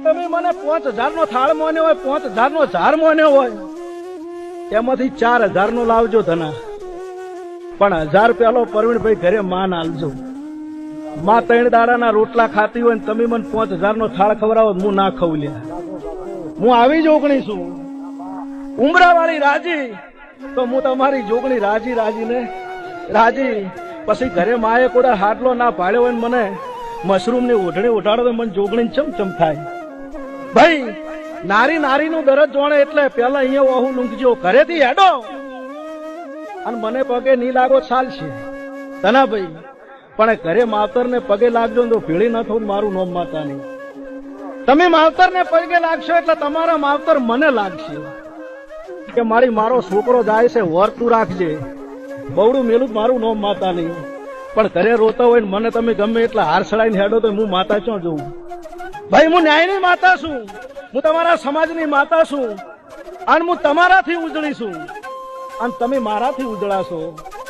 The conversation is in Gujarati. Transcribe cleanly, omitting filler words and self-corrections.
તમે મને 5000 નો થાળ મોન્યો હોય, 5000 નો ઝાર મોન્યો હોય, એમાંથી 4000 નો લાવજો ધના. પણ 1000 પેલો પરવીણભાઈ ઘરે માન આલજો. માં 3 દાડાના રોટલા ખાતી હોય ને તમે મને 5000 નો થાળ ખવડાવો, હું ના ખવું લ્યા. હું આવી જોગણી છું, ઉમરા વાળી રાજી, તો હું તમારી જોગણી રાજી રાજી. પછી ઘરે માએ કોડા હાટલો ના પાડ્યો હોય ને મને મશરૂમ ની ઓઢણી ઉઠાડો તો મને જોગણી ચમચમ થાય. ભાઈ નારી નારી નું દરજ જોણે એટલે પેલા અહીંયા ઓહુ લૂંઘજો, ઘરેથી હેડો અને મને પગે નહીં લાગો ચાલશે તના ભાઈ. પણ ઘરે માવતર ને પગે લાગજો તો ભીડી ન થવું મારું નોમ માતા નહીં. તમે માવતર ને પગે લાગશો એટલે તમારા માવતર મને લાગશે કે મારો છોકરો જાય છે, વર્તું રાખજે. બવડું મેલું મારું નોમ માતા નહીં. પણ ઘરે રોતા હોય ને મને તમે ગમે એટલા હાર સડાઈને હેડો તો હું માતા ક્યાં જોઉં? ભાઈ હું ન્યાયની માતા છું, હું તમારા સમાજની માતા છું, અને હું તમારાથી ઉજળી છું અને તમે મારાથી ઉજળા છો.